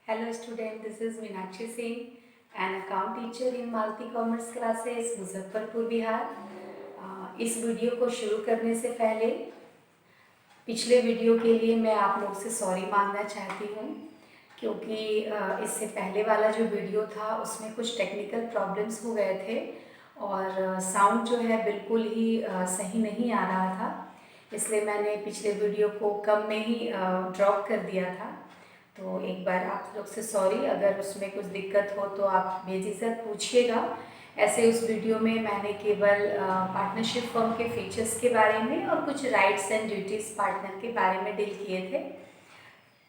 Hello student, this is Meenakshi Singh, an account teacher in Malti Commerce Classes, Muzaffarpur Bihar. इस video को शुरू करने से पहले पिछले वीडियो के लिए मैं आप लोग से सॉरी मांगना चाहती हूँ, क्योंकि इससे पहले वाला जो वीडियो था उसमें कुछ टेक्निकल प्रॉब्लम्स हो गए थे और साउंड जो है बिल्कुल ही सही नहीं आ रहा था। इसलिए मैंने पिछले वीडियो को कम में ही ड्रॉप कर दिया था। तो एक बार आप लोग से सॉरी, अगर उसमें कुछ दिक्कत हो तो आप बेझिझक पूछिएगा। ऐसे उस वीडियो में मैंने केवल पार्टनरशिप फर्म के फीचर्स के बारे में और कुछ राइट्स एंड ड्यूटीज़ पार्टनर के बारे में डील किए थे।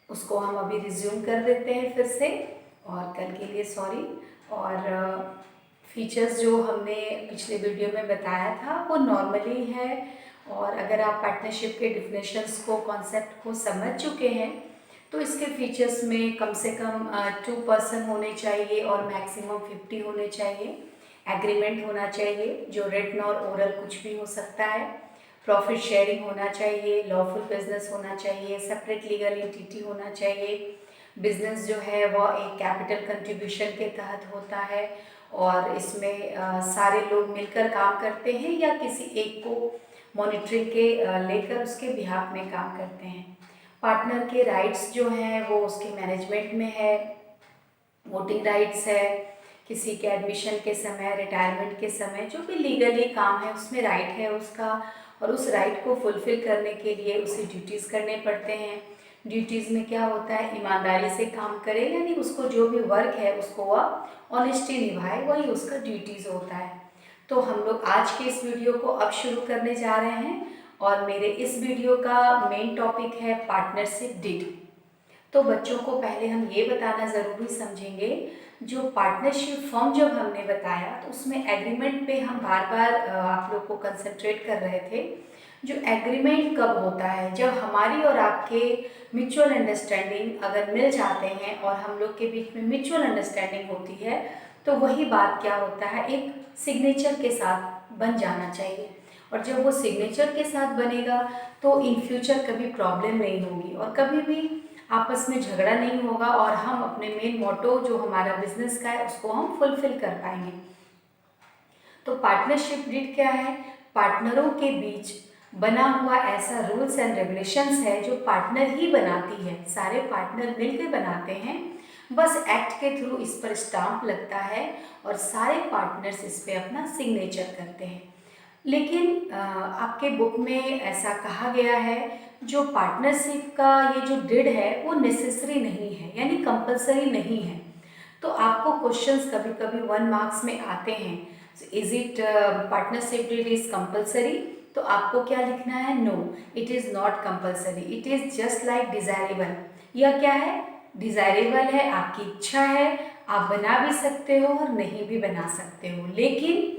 उसको हम अभी रिज्यूम कर देते हैं फिर से, और कल के लिए सॉरी। और फीचर्स जो हमने पिछले वीडियो में बताया था वो नॉर्मली है, और अगर आप पार्टनरशिप के डिफिनेशंस को, कॉन्सेप्ट को समझ चुके हैं तो इसके फीचर्स में कम से कम 2 पर्सन होने चाहिए और मैक्सिमम 50 होने चाहिए। एग्रीमेंट होना चाहिए जो रिटन और ओरल कुछ भी हो सकता है। प्रॉफिट शेयरिंग होना चाहिए, लॉफुल बिजनेस होना चाहिए, सेपरेट लीगल एंटिटी होना चाहिए। बिजनेस जो है वह एक कैपिटल कंट्रीब्यूशन के तहत होता है और इसमें सारे लोग मिलकर काम करते हैं या किसी एक को मॉनिटरिंग के लेकर उसके बिहाफ में काम करते हैं। पार्टनर के राइट्स जो हैं वो उसके मैनेजमेंट में है। वोटिंग राइट्स है, किसी के एडमिशन के समय, रिटायरमेंट के समय जो भी लीगली काम है उसमें राइट है उसका, और उस राइट को फुलफिल करने के लिए उसे ड्यूटीज़ करने पड़ते हैं। ड्यूटीज़ में क्या होता है, ईमानदारी से काम करे, यानी उसको जो भी वर्क है उसको वह ऑनेस्टी निभाए, वही उसका ड्यूटीज़ होता है। तो हम लोग आज के इस वीडियो को अब शुरू करने जा रहे हैं और मेरे इस वीडियो का मेन टॉपिक है पार्टनरशिप डीड। तो बच्चों को पहले हम ये बताना ज़रूरी समझेंगे, जो पार्टनरशिप फॉर्म जब हमने बताया तो उसमें एग्रीमेंट पे हम बार बार आप लोग को कंसंट्रेट कर रहे थे। जो एग्रीमेंट कब होता है, जब हमारी और आपके म्यूचुअल अंडरस्टैंडिंग अगर मिल जाते हैं और हम लोग के बीच में म्यूचुअल अंडरस्टैंडिंग होती है तो वही बात क्या होता है, एक सिग्नेचर के साथ बन जाना चाहिए। और जब वो सिग्नेचर के साथ बनेगा तो इन फ्यूचर कभी प्रॉब्लम नहीं होगी और कभी भी आपस में झगड़ा नहीं होगा, और हम अपने मेन मोटो जो हमारा बिजनेस का है उसको हम फुलफिल कर पाएंगे। तो पार्टनरशिप डीड क्या है, पार्टनरों के बीच बना हुआ ऐसा रूल्स एंड रेगुलेशंस है जो पार्टनर ही बनाती है, सारे पार्टनर मिलकर बनाते हैं। बस एक्ट के थ्रू इस पर स्टाम्प लगता है और सारे पार्टनर्स इस पे अपना सिग्नेचर करते हैं। लेकिन आपके बुक में ऐसा कहा गया है जो पार्टनरशिप का ये जो डिड है वो नेसेसरी नहीं है, यानी कंपलसरी नहीं है। तो आपको क्वेश्चंस कभी कभी 1 मार्क्स में आते हैं, is it partnership deed is compulsory, तो आपको क्या लिखना है, no it is not compulsory, it is just like desirable. यह क्या है, डिज़ायरेबल है, आपकी इच्छा है, आप बना भी सकते हो और नहीं भी बना सकते हो। लेकिन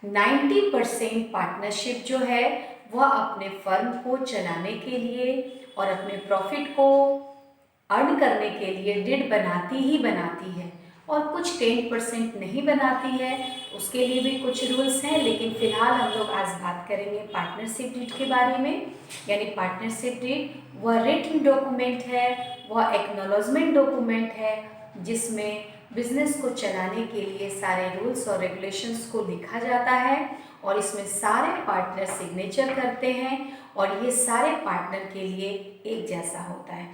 90% पार्टनरशिप जो है वह अपने फर्म को चलाने के लिए और अपने प्रॉफिट को अर्न करने के लिए डिड बनाती ही बनाती है, और कुछ 10% नहीं बनाती है, उसके लिए भी कुछ रूल्स हैं। लेकिन फिलहाल हम लोग आज बात करेंगे पार्टनरशिप डीड के बारे में। यानी पार्टनरशिप डीड वह रिटन डॉक्यूमेंट है, वह एक्नॉलेजमेंट डॉक्यूमेंट है जिसमें बिजनेस को चलाने के लिए सारे रूल्स और रेगुलेशंस को लिखा जाता है और इसमें सारे पार्टनर सिग्नेचर करते हैं और ये सारे पार्टनर के लिए एक जैसा होता है।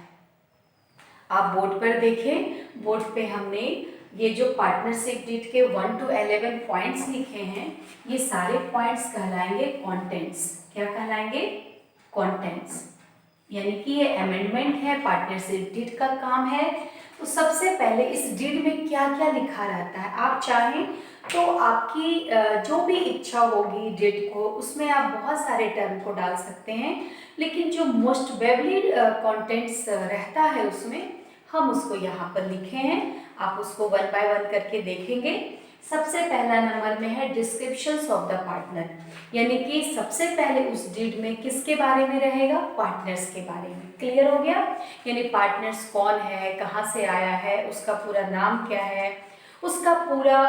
आप बोर्ड पर देखें, बोर्ड पे हमने ये जो पार्टनरशिप डीड के 1 to 11 पॉइंट्स लिखे हैं, ये सारे पॉइंट्स कहलाएंगे कॉन्टेंट्स। क्या कहलाएंगे, कॉन्टेंट्स। यानी कि ये अमेंडमेंट है, पार्टनरशिप डीड का काम है। तो सबसे पहले इस डीड में क्या क्या लिखा रहता है, आप चाहें तो आपकी जो भी इच्छा होगी डीड को, उसमें आप बहुत सारे टर्म को डाल सकते हैं, लेकिन जो मोस्ट वेबली कंटेंट्स रहता है उसमें हम उसको यहाँ पर लिखे हैं। आप उसको 1 by 1 करके देखेंगे। सबसे पहला नंबर में है डिस्क्रिप्शंस ऑफ द पार्टनर, यानी कि सबसे पहले उस डीड में किसके बारे में रहेगा, पार्टनर्स के बारे में। क्लियर हो गया, यानी पार्टनर्स कौन है, कहाँ से आया है, उसका पूरा नाम क्या है, उसका पूरा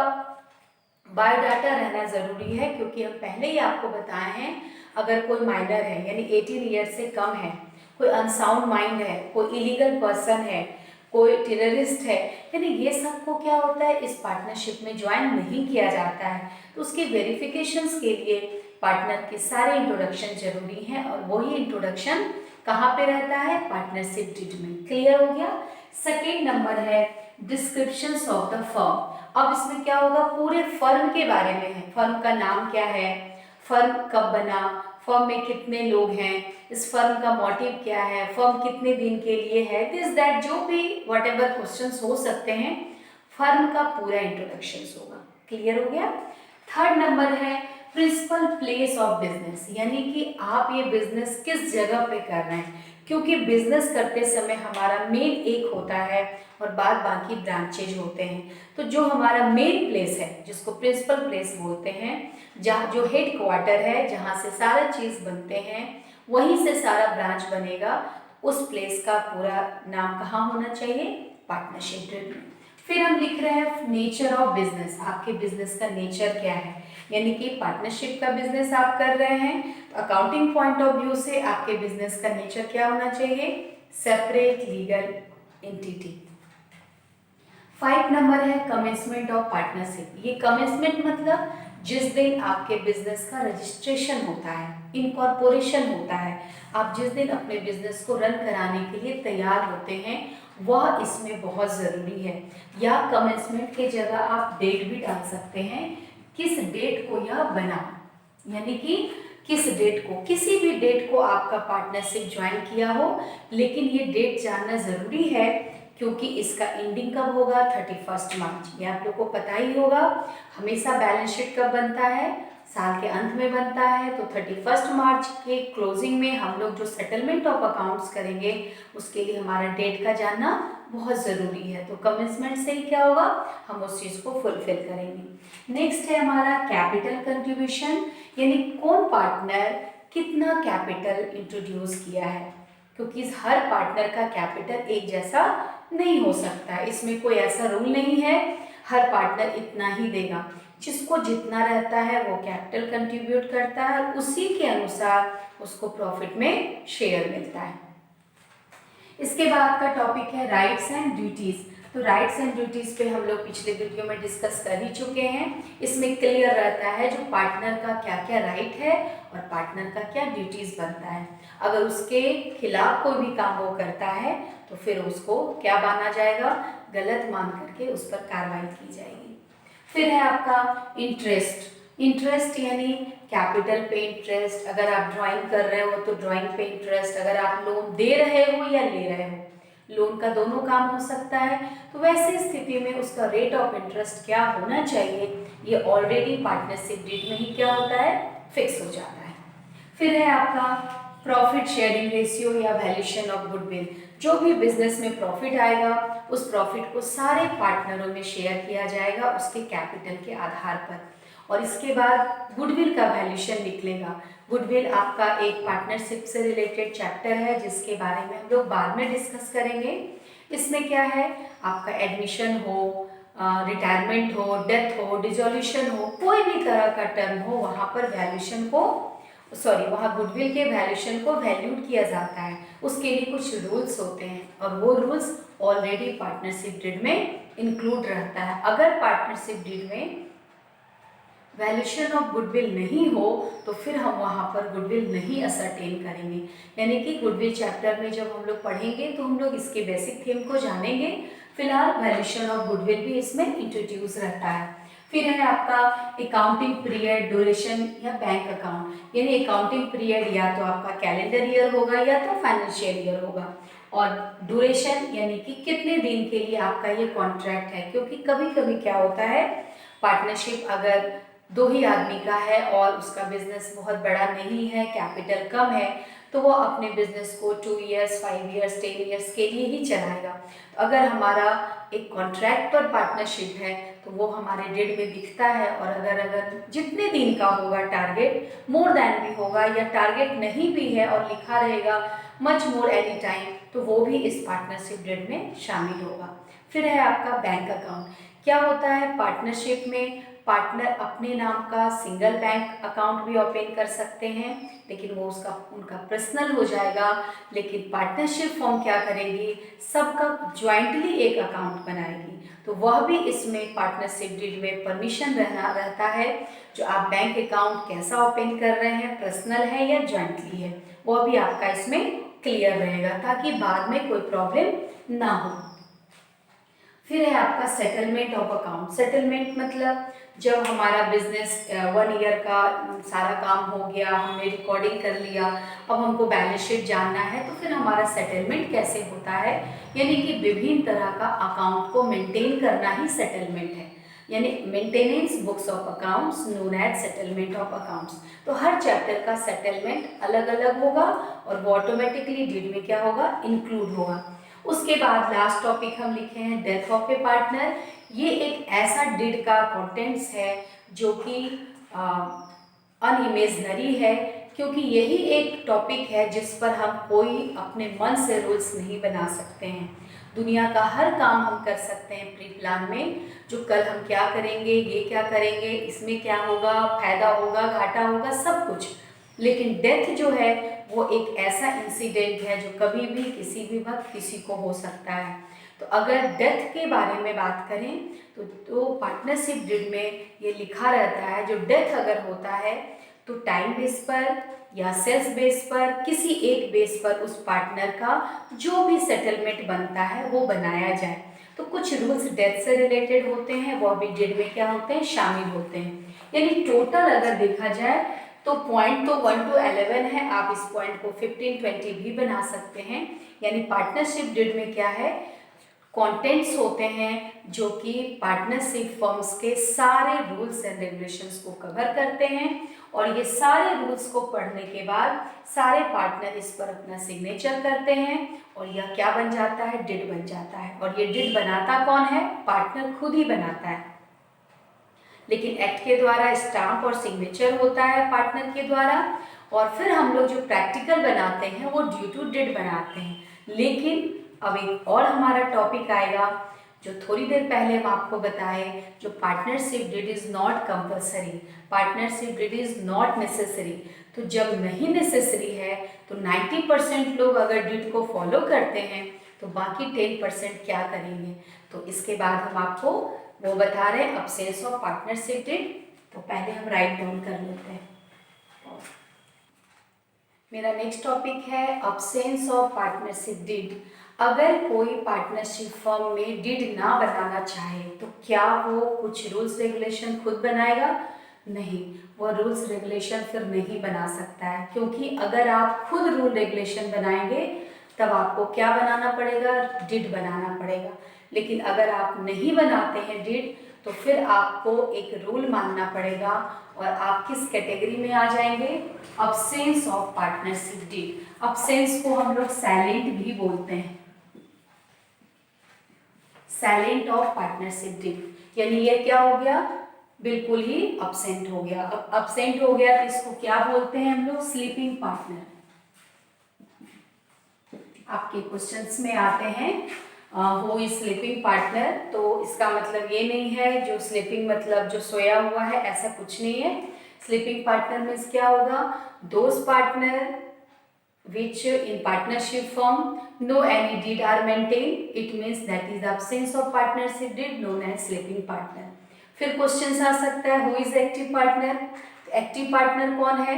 बायोडाटा रहना ज़रूरी है, क्योंकि हम पहले ही आपको बताए हैं अगर कोई माइनर है यानी 18 ईयर से कम है, कोई अनसाउंड माइंड है, कोई इलीगल पर्सन है, कोई टेररिस्ट है, यानी ये सबको क्या होता है इस पार्टनरशिप में ज्वाइन नहीं किया जाता है। तो उसके वेरिफिकेशंस के लिए पार्टनर के सारे इंट्रोडक्शन जरूरी हैं और वही इंट्रोडक्शन कहाँ पे रहता है, पार्टनरशिप डीड में। क्लियर हो गया। सेकेंड नंबर है डिस्क्रिप्शंस ऑफ द फर्म। अब इसमें क्या होगा, पूरे फर्म के बारे में है, फर्म का नाम क्या है, फर्म कब बना, फर्म में कितने लोग हैं, इस फर्म का मोटिव क्या है, फर्म कितने दिन के लिए है, दिस दैट जो भी वट एवर क्वेश्चन हो सकते हैं, फर्म का पूरा इंट्रोडक्शन होगा। क्लियर हो गया। थर्ड नंबर है प्रिंसिपल प्लेस ऑफ बिजनेस, यानी कि आप ये बिजनेस किस जगह पे कर रहे हैं, क्योंकि बिजनेस करते समय हमारा मेन एक होता है और बाद बाकी ब्रांचेज होते हैं। तो जो हमारा मेन प्लेस है जिसको प्रिंसिपल प्लेस बोलते हैं, जहाँ जो हेड क्वार्टर है जहाँ से सारा चीज़ बनते हैं, वहीं से सारा ब्रांच बनेगा। उस प्लेस का पूरा नाम कहाँ होना चाहिए, पार्टनरशिप डीड में। फिर हम लिख रहे हैं नेचर ऑफ बिजनेस, आपके बिजनेस का नेचर क्या है, यानी कि पार्टनरशिप का बिजनेस आप कर रहे हैं तो अकाउंटिंग पॉइंट ऑफ व्यू से आपके बिजनेस का नेचर क्या होना चाहिए, सेपरेट लीगल एंटिटी। 5 नंबर है कमेंसमेंट ऑफ पार्टनरशिप। ये कमेंसमेंट मतलब जिस दिन आपके बिजनेस का रजिस्ट्रेशन होता है, इनकॉर्पोरेशन होता है, आप जिस दिन अपने बिजनेस को रन कराने के लिए तैयार होते हैं, वह इसमें बहुत ज़रूरी है। या कमेंसमेंट की जगह आप डेट भी डाल सकते हैं, किस डेट को यह बना, यानी कि किस डेट को, किसी भी डेट को आपका पार्टनरशिप ज्वाइन किया हो, लेकिन ये डेट जानना ज़रूरी है क्योंकि इसका एंडिंग कब होगा, 31 मार्च। ये आप लोग को पता ही होगा। हमेशा बैलेंस शीट कब बनता है, साल के अंत में बनता है। तो 31 मार्च के क्लोजिंग में हम लोग जो सेटलमेंट ऑफ अकाउंट्स करेंगे उसके लिए हमारा डेट का जानना बहुत ज़रूरी है। तो कमेंसमेंट से ही क्या होगा, हम उस चीज़ को फुलफिल करेंगे। नेक्स्ट है हमारा कैपिटल कंट्रीब्यूशन, यानी कौन पार्टनर कितना कैपिटल इंट्रोड्यूस किया है, क्योंकि हर पार्टनर का कैपिटल एक जैसा नहीं हो सकता है। इसमें कोई ऐसा रूल नहीं है हर पार्टनर इतना ही देगा, जिसको जितना रहता है वो कैपिटल कंट्रीब्यूट करता है और उसी के अनुसार उसको प्रॉफिट में शेयर मिलता है। इसके बाद का टॉपिक है राइट्स एंड ड्यूटीज। तो राइट्स एंड ड्यूटीज पे हम लोग पिछले वीडियो में डिस्कस कर ही चुके हैं। इसमें क्लियर रहता है जो पार्टनर का क्या क्या राइट है और पार्टनर का क्या ड्यूटीज बनता है। अगर उसके खिलाफ कोई भी काम वो करता है तो फिर उसको क्या माना जाएगा, गलत मान करके उस पर कार्रवाई की जाएगी। फिर है आपका इंटरेस्ट। इंटरेस्ट यानी कैपिटल पे इंटरेस्ट, अगर आप ड्राइंग कर रहे हो तो ड्राइंग पे इंटरेस्ट, अगर आप लोन दे रहे हो या ले रहे हो, लोन का दोनों काम हो सकता है। तो वैसी स्थिति में उसका रेट ऑफ इंटरेस्ट क्या होना चाहिए, ये ऑलरेडी पार्टनरशिप डीड में ही क्या होता है, फिक्स हो जाता है। फिर है आपका प्रॉफिट शेयरिंग रेशियो या वैल्यूएशन ऑफ गुडविल। जो भी बिजनेस में प्रॉफिट आएगा उस प्रॉफिट को सारे पार्टनरों में शेयर किया जाएगा उसके कैपिटल के आधार पर। और इसके बाद गुडविल का वैल्यूएशन निकलेगा। गुडविल आपका एक पार्टनरशिप से रिलेटेड चैप्टर है जिसके बारे में हम लोग बाद में डिस्कस करेंगे। इसमें क्या है, आपका एडमिशन हो, रिटायरमेंट हो, डेथ हो, डिसोल्यूशन हो, कोई भी तरह का टर्म हो, वहाँ पर वैल्यूएशन को वहाँ गुडविल के वैल्यूएशन को वैल्यूड किया जाता है। उसके लिए कुछ रूल्स होते हैं और वो रूल्स ऑलरेडी पार्टनरशिप डीड में इंक्लूड रहता है। अगर पार्टनरशिप डीड में वैल्यूएशन ऑफ गुडविल नहीं हो तो फिर हम वहाँ पर गुडविल नहीं असरटेन करेंगे। यानी कि गुडविल चैप्टर में जब हम लोग पढ़ेंगे तो हम लोग इसके बेसिक थीम को जानेंगे। फिलहाल वैल्यूएशन ऑफ गुडविल भी इसमें इंट्रोड्यूस रहता है। फिर है आपका अकाउंटिंग पीरियड, ड्यूरेशन या बैंक अकाउंट। यानी अकाउंटिंग पीरियड या तो आपका कैलेंडर ईयर होगा या तो फाइनेंशियल ईयर होगा, और ड्यूरेशन यानी कि कितने दिन के लिए आपका ये कॉन्ट्रैक्ट है। क्योंकि कभी कभी क्या होता है, पार्टनरशिप अगर 2 ही आदमी का है और उसका बिजनेस बहुत बड़ा नहीं है, कैपिटल कम है, तो वो अपने बिजनेस को 2 इयर्स, 5 इयर्स, 10 इयर्स के लिए ही चलाएगा। तो अगर हमारा एक कॉन्ट्रैक्ट पर पार्टनरशिप है तो वो हमारे डेट में दिखता है, और अगर जितने दिन का होगा टारगेट, मोर देन भी होगा, या टारगेट नहीं भी है और लिखा रहेगा मच मोर एनी टाइम, तो वो भी इस पार्टनरशिप डेट में शामिल होगा। फिर है आपका बैंक अकाउंट। क्या होता है, पार्टनरशिप में पार्टनर अपने नाम का सिंगल बैंक अकाउंट भी ओपन कर सकते हैं, लेकिन वो उनका पर्सनल हो जाएगा। लेकिन पार्टनरशिप फर्म क्या करेगी, सबका ज्वाइंटली एक अकाउंट बनाएगी। तो वह भी इसमें पार्टनरशिप डीड में परमिशन रहता है, जो आप बैंक अकाउंट कैसा ओपन कर रहे हैं, पर्सनल है या ज्वाइंटली है, वह भी आपका इसमें क्लियर रहेगा, ताकि बाद में कोई प्रॉब्लम ना हो। फिर है आपका सेटलमेंट ऑफ अकाउंट। सेटलमेंट मतलब जब हमारा बिजनेस 1 ईयर का सारा काम हो गया, हमने रिकॉर्डिंग कर लिया, अब हमको बैलेंस शीट जानना है, तो फिर हमारा सेटलमेंट कैसे होता है, यानी कि विभिन्न तरह का अकाउंट को मेंटेन करना ही सेटलमेंट है, यानी maintenance books of accounts known as settlement of accounts. तो हर चैप्टर का सेटलमेंट अलग अलग होगा और वो ऑटोमेटिकली डीड में क्या होगा, इंक्लूड होगा। उसके बाद लास्ट टॉपिक हम लिखे हैं डेथ ऑफ ए पार्टनर। ये एक ऐसा डीड का कंटेंट्स है जो कि अनइमेजनरी है, क्योंकि यही एक टॉपिक है जिस पर हम कोई अपने मन से रूल्स नहीं बना सकते हैं। दुनिया का हर काम हम कर सकते हैं प्री प्लान में, जो कल हम क्या करेंगे, ये क्या करेंगे, इसमें क्या होगा, फायदा होगा, घाटा होगा, सब कुछ। लेकिन डेथ जो है वो एक ऐसा इंसिडेंट है जो कभी भी किसी भी वक्त किसी को हो सकता है। तो अगर डेथ के बारे में बात करें तो पार्टनरशिप डीड में ये लिखा रहता है, जो डेथ अगर होता है तो टाइम बेस पर या सेल्स बेस पर, किसी एक बेस पर उस पार्टनर का जो भी सेटलमेंट बनता है वो बनाया जाए। तो कुछ रूल्स डेथ से रिलेटेड होते हैं, वो भी डीड में क्या होते हैं, शामिल होते हैं। यानी टोटल अगर देखा जाए तो पॉइंट तो 1 to 11 है, आप इस पॉइंट को 15-20 भी बना सकते हैं। यानी पार्टनरशिप डीड में क्या है, कंटेंट्स होते हैं जो कि पार्टनरशिप फर्म्स के सारे रूल्स एंड रेगुलेशंस को कवर करते हैं, और ये सारे रूल्स को पढ़ने के बाद सारे पार्टनर इस पर अपना सिग्नेचर करते हैं और यह क्या बन जाता है, डीड बन जाता है। और ये डीड बनाता कौन है, पार्टनर खुद ही बनाता है। लेकिन एक्ट के द्वारा स्टाम्प और सिग्नेचर होता है पार्टनर के द्वारा, और फिर हम लोग जो प्रैक्टिकल बनाते हैं वो ड्यू टू डीड बनाते हैं। लेकिन अब एक और हमारा टॉपिक आएगा जो थोड़ी देर पहले हम आपको बताए, जो partnership deed is not compulsory, partnership deed is not necessary. तो जब नहीं नेसेसरी है तो 90% लोग अगर डीड को फॉलो करते हैं तो बाकी 10% क्या करेंगे। तो इसके बाद हम आपको वो बता रहे हैं अब्सेंस ऑफ पार्टनरशिप डीड। तो पहले हम राइट डाउन कर लेते हैं। मेरा नेक्स्ट टॉपिक है अब्सेंस ऑफ पार्टनरशिप डीड। अगर कोई पार्टनरशिप फर्म में डीड ना बनाना चाहे तो क्या वो कुछ रूल्स रेगुलेशन खुद बनाएगा? नहीं, वो रूल्स रेगुलेशन फिर नहीं बना सकता है, क्योंकि अगर आप खुद रूल रेगुलेशन बनाएंगे तब आपको क्या बनाना पड़ेगा, डीड बनाना पड़ेगा। लेकिन अगर आप नहीं बनाते हैं डीड तो फिर आपको एक रूल मानना पड़ेगा, और आप किस कैटेगरी में आ जाएंगे, absence of partnership deed. Absence को हम लोग साइलेंट भी बोलते हैं, साइलेंट ऑफ पार्टनरशिप डीड, यानी ये क्या हो गया, बिल्कुल ही अब्सेंट हो गया। अब अब्सेंट हो गया तो इसको क्या बोलते हैं हम लोग, स्लीपिंग पार्टनर। आपके क्वेश्चंस में आते हैं हु इज स्लीपिंग पार्टनर, तो इसका मतलब ये नहीं है जो स्लीपिंग मतलब जो सोया हुआ है, ऐसा कुछ नहीं है। स्लीपिंग पार्टनर मीन्स क्या होगा, those partner which in partnership firm no any deed are maintained, it means that is the absence of partnership deed known as sleeping partner। फिर क्वेश्चन आ सकता है who is active partner. Active partner कौन है,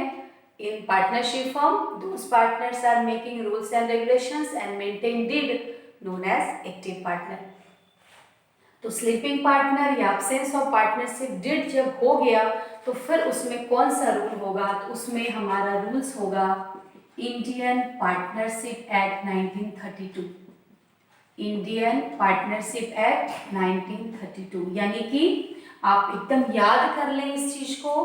in partnership firm those partners are making rules and regulations and maintain deed known as active partner। तो sleeping partner या absence of partnership deed जब हो गया तो फिर उसमें कौन सा रूल होगा, तो उसमें हमारा रूल्स होगा Indian partnership act 1932। Indian partnership act 1932, यानी कि आप एकदम याद कर लें इस चीज को,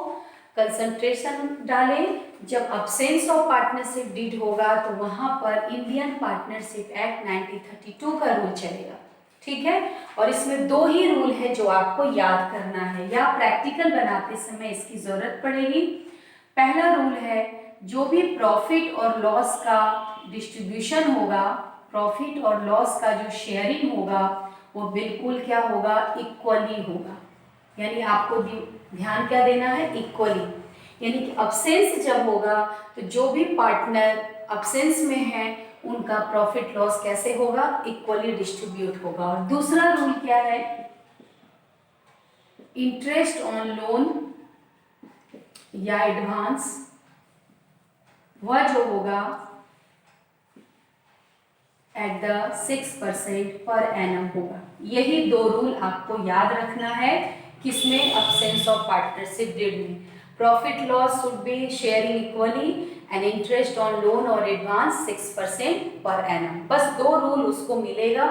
कंसंट्रेशन डालें। जब अब्सेंस ऑफ पार्टनरशिप डीड होगा तो वहां पर इंडियन पार्टनरशिप एक्ट 1932 का रूल चलेगा, ठीक है। और इसमें दो ही रूल है जो आपको याद करना है, या प्रैक्टिकल बनाते समय इसकी जरूरत पड़ेगी। पहला रूल है जो भी प्रॉफिट और लॉस का डिस्ट्रीब्यूशन होगा, प्रॉफिट और लॉस का जो शेयरिंग होगा वो बिल्कुल क्या होगा, इक्वली होगा। यानी आपको ध्यान क्या देना है, इक्वली। यानी कि अब्सेंस जब होगा तो जो भी पार्टनर अब्सेंस में है उनका प्रॉफिट लॉस कैसे होगा, इक्वली डिस्ट्रीब्यूट होगा। और दूसरा रूल क्या है, इंटरेस्ट ऑन लोन या एडवांस वह जो होगा एट द 6% पर एनम होगा। यही दो रूल आपको याद रखना है किसमें, अब्सेंस ऑफ पार्टनरशिप डीड में। Profit loss should be sharing equally and interest on loan और एडवांस 6% पर एनम। बस दो रूल उसको मिलेगा,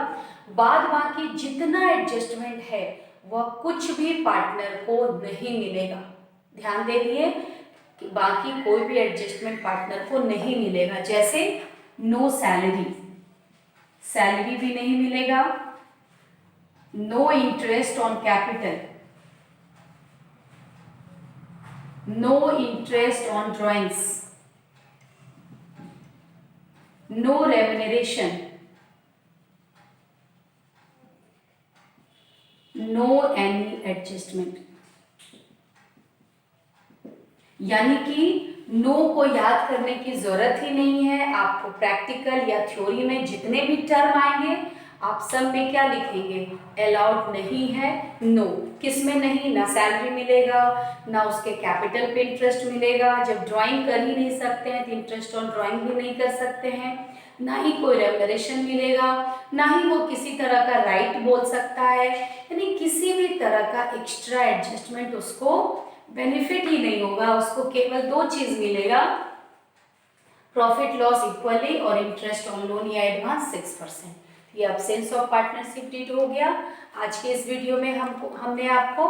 बाद बाकी जितना एडजस्टमेंट है वह कुछ भी पार्टनर को नहीं मिलेगा। ध्यान दे दिए कि बाकी कोई भी एडजस्टमेंट पार्टनर को नहीं मिलेगा। जैसे नो सैलरी, सैलरी भी नहीं मिलेगा, no interest on capital, no interest on drawings, no remuneration, no any adjustment. यानी कि नो को याद करने की जरूरत ही नहीं है। आपको प्रैक्टिकल या थ्योरी में जितने भी टर्म आएंगे आप सब में क्या लिखेंगे, अलाउड नहीं है, नो। किस में नहीं, ना सैलरी मिलेगा, ना उसके कैपिटल पे इंटरेस्ट मिलेगा। जब ड्राइंग कर ही नहीं सकते हैं तो इंटरेस्ट ऑन ड्राइंग भी नहीं कर सकते हैं, ना ही कोई रेम्यूनरेशन मिलेगा, ना ही वो किसी तरह का राइट बोल सकता है। यानी किसी भी तरह का एक्स्ट्रा एडजस्टमेंट उसको बेनिफिट ही नहीं होगा। उसको केवल दो चीज मिलेगा, प्रॉफिट लॉस इक्वली और इंटरेस्ट ऑन लोन या एडवांस 6%। ये अब्सेंस ऑफ पार्टनरशिप डीड हो गया। आज के इस वीडियो में हमने आपको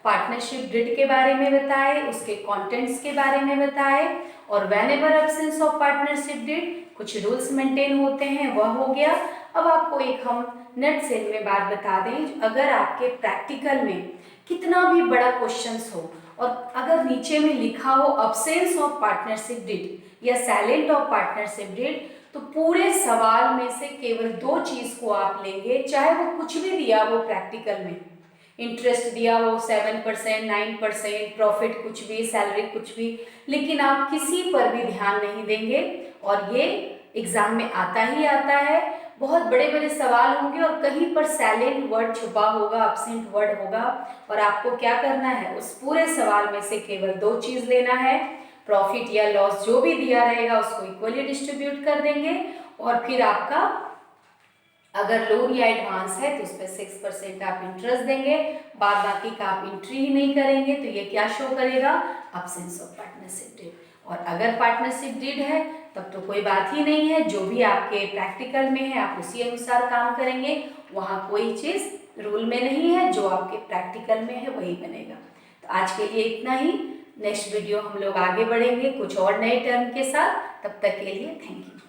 पार्टनरशिप डीड के बारे में बताए, उसके कंटेंट्स के बारे में बताए, और whenever absence of partnership deed कुछ रूल्स मेंटेन होते हैं वह हो गया। अब आपको एक हम नेट सेल में बात बता दें, अगर आपके प्रैक्टिकल में कितना भी बड़ा क्वेश्चंस हो और अगर नीचे में लिखा हो अब्सेंस ऑफ पार्टनरशिप डीड या साइलेंट ऑफ पार्टनरशिप डीड, तो पूरे सवाल में से केवल दो चीज को आप लेंगे, चाहे वो कुछ भी दिया हो प्रैक्टिकल में, इंटरेस्ट दिया हो 7%, 9%, प्रॉफिट कुछ भी, सैलरी कुछ भी, लेकिन आप किसी पर भी ध्यान नहीं देंगे। और ये एग्जाम में आता ही आता है, बहुत बड़े बड़े सवाल होंगे और कहीं पर साइलेंट वर्ड छुपा होगा, अब्सेंट वर्ड होगा, और आपको क्या करना है, उस पूरे सवाल में से केवल दो चीज लेना है, प्रॉफिट या लॉस जो भी दिया रहेगा उसको इक्वली डिस्ट्रीब्यूट कर देंगे, और फिर आपका अगर लोन या एडवांस है तो उस पर 6% आप इंटरेस्ट देंगे, बाद बाकी का आप एंट्री ही नहीं करेंगे, तो ये क्या शो करेगा, अब्सेंस ऑफ पार्टनरशिप डीड। और अगर पार्टनरशिप डीड है तब तो कोई बात ही नहीं है, जो भी आपके प्रैक्टिकल में है आप उसी अनुसार काम करेंगे, वहाँ कोई चीज़ रूल में नहीं है, जो आपके प्रैक्टिकल में है वही बनेगा। तो आज के लिए इतना ही, नेक्स्ट वीडियो हम लोग आगे बढ़ेंगे कुछ और नए टर्म के साथ, तब तक के लिए थैंक यू।